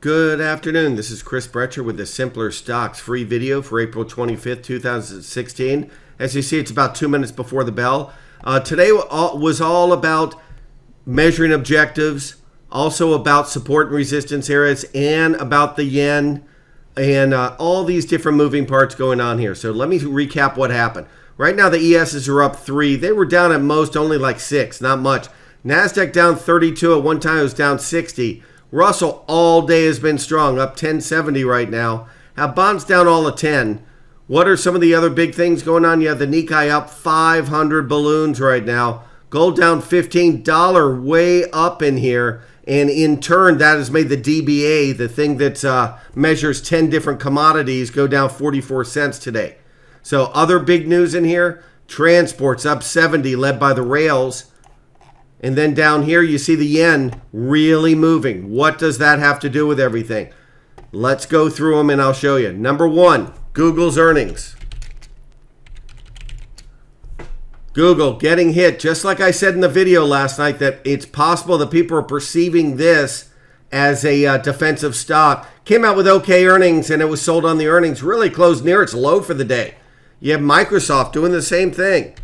Good afternoon. This is Chris Brecher with the Simpler Stocks free video for April 25th, 2016. As you see, it's about 2 minutes before the bell. Today was all about measuring objectives, also about support and resistance areas, and about the yen, and all these different moving parts going on here. So let me recap what happened. Right now, the ESs are up 3. They were down at most only like 6, not much. Nasdaq down 32. At one time, it was down 60. Russell all day has been strong, up 1070 right now. Bonds down all of 10. What are some of the other big things going on? You have the Nikkei up 500 balloons right now. Gold down $15, way up in here. And in turn, that has made the DBA, the thing that measures 10 different commodities, go down 44 cents today. So other big news in here, transports up 70, led by the rails. And then down here, you see the yen really moving. What does that have to do with everything? Let's go through them and I'll show you. Number one, Google's earnings. Google getting hit, just like I said in the video last night, that it's possible that people are perceiving this as a defensive stock. Came out with okay earnings and it was sold on the earnings. Really closed near its low for the day. You have Microsoft doing the same thing.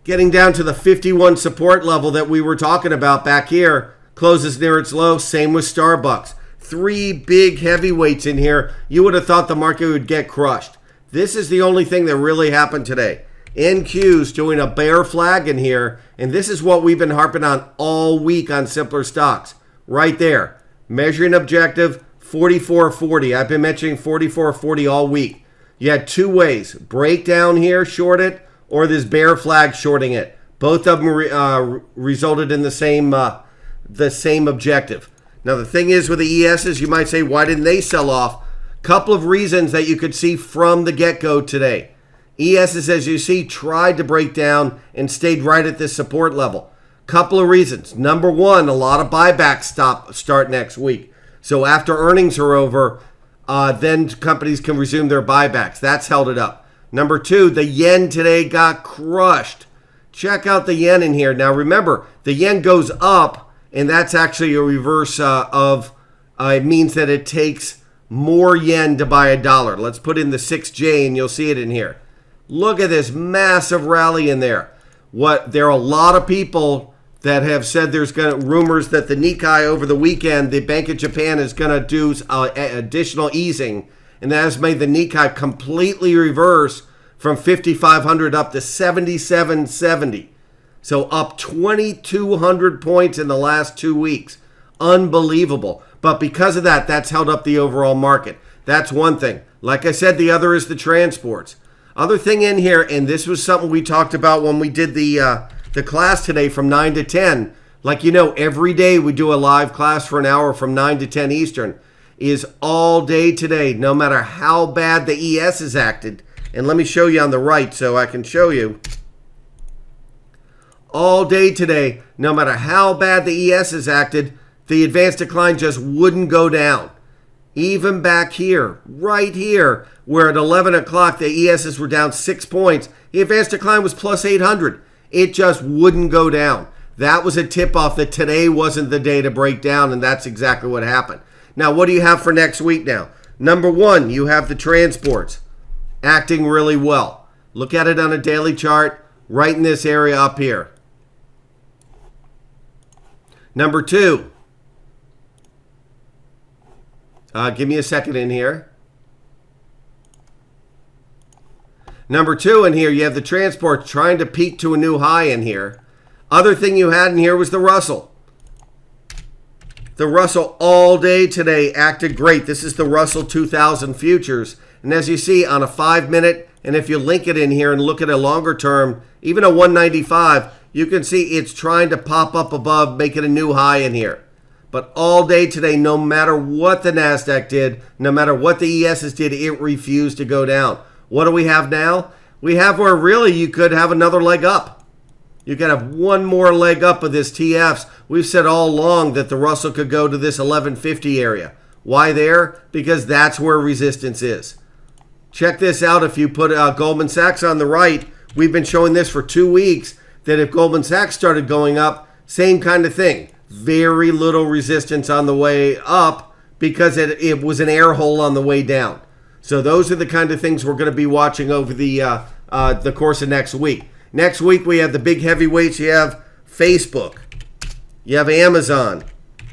Getting down to the 51 support level that we were talking about back here. Closes near its low. Same with SBUX. 3 big heavyweights in here. You would have thought the market would get crushed. This is the only thing that really happened today. NQ's doing a bear flag in here. And this is what we've been harping on all week on Simpler Stocks. Right there. Measuring objective 44.40. I've been mentioning 44.40 all week. You had 2 ways. Break down here, short it, or this bear flag shorting it. Both of them resulted in the same objective. Now the thing is with the ESs, you might say, why didn't they sell off? Couple of reasons that you could see from the get-go today. ESs, as you see, tried to break down and stayed right at this support level. Couple of reasons. Number one, a lot of buybacks start next week. So after earnings are over, then companies can resume their buybacks. That's held it up. Number 2, the yen today got crushed. Check out the yen in here. Now remember, the yen goes up, and that's actually a reverse of, it means that it takes more yen to buy $1. Let's put in the 6J, and you'll see it in here. Look at this massive rally in there. There are a lot of people that have said there's rumors that the Nikkei over the weekend, the Bank of Japan is going to do additional easing. And that has made the Nikkei completely reverse from 5,500 up to 7,770. So up 2,200 points in the last 2 weeks. Unbelievable. But because of that, that's held up the overall market. That's one thing. Like I said, the other is the transports. Other thing in here, and this was something we talked about when we did the class today from 9 to 10. Like you know, every day we do a live class for an hour from 9 to 10 Eastern. Is all day today, no matter how bad the ES has acted. And let me show you on the right so I can show you. All day today, no matter how bad the ES has acted, the advanced decline just wouldn't go down. Even back here, right here, where at 11 o'clock the ESs were down 6 points, the advanced decline was plus 800. It just wouldn't go down. That was a tip-off that today wasn't the day to break down, and that's exactly what happened. Now, what do you have for next week now? Number 1, you have the transports acting really well. Look at it on a daily chart right in this area up here. Number 2, give me a second in here. Number 2 in here, you have the transports trying to peak to a new high in here. Other thing you had in here was the Russell. The Russell all day today acted great. This is the Russell 2000 futures. And as you see on a 5-minute, and if you link it in here and look at a longer term, even a 195, you can see it's trying to pop up above, make it a new high in here. But all day today, no matter what the Nasdaq did, no matter what the ESs did, it refused to go down. What do we have now? We have where really you could have another leg up. You could have one more leg up of this TFs. We've said all along that the Russell could go to this 1150 area. Why there? Because that's where resistance is. Check this out. If you put Goldman Sachs on the right, we've been showing this for 2 weeks, that if Goldman Sachs started going up, same kind of thing. Very little resistance on the way up, because it was an air hole on the way down. So those are the kind of things we're going to be watching over the course of next week. Next week, we have the big heavyweights. You have Facebook. You have Amazon.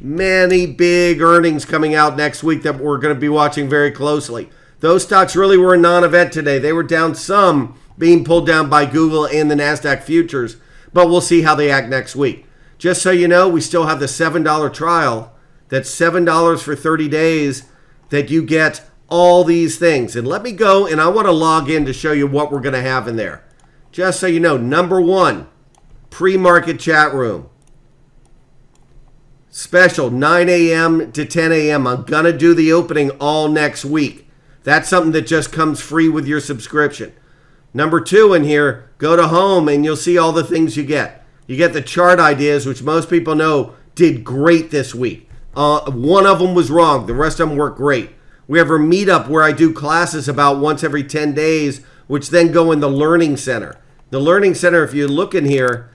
Many big earnings coming out next week that we're going to be watching very closely. Those stocks really were a non-event today. They were down some, being pulled down by Google and the Nasdaq futures, but we'll see how they act next week. Just so you know, we still have the $7 trial. That's $7 for 30 days that you get all these things. And let me go, and I want to log in to show you what we're going to have in there. Just so you know, number one, pre-market chat room. Special, 9 a.m. to 10 a.m. I'm going to do the opening all next week. That's something that just comes free with your subscription. Number two in here, go to home and you'll see all the things you get. You get the chart ideas, which most people know did great this week. One of them was wrong. The rest of them worked great. We have our meetup where I do classes about once every 10 days, which then go in the Learning Center. The Learning Center, if you look in here,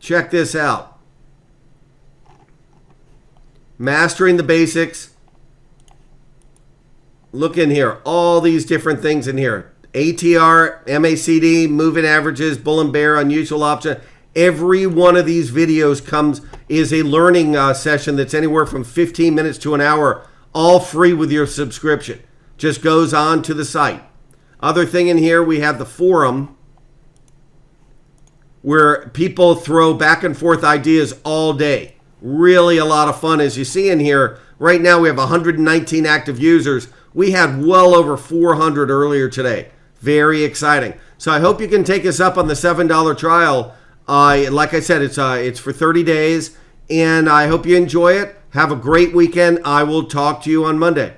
check this out. Mastering the basics. Look in here. All these different things in here. ATR, MACD, moving averages, bull and bear, unusual option. Every one of these videos is a learning session that's anywhere from 15 minutes to an hour, all free with your subscription. Just goes on to the site. Other thing in here, we have the forum where people throw back and forth ideas all day. Really a lot of fun. As you see in here, right now we have 119 active users. We had well over 400 earlier today. Very exciting. So I hope you can take us up on the $7 trial. Like I said, it's for 30 days, and I hope you enjoy it. Have a great weekend. I will talk to you on Monday.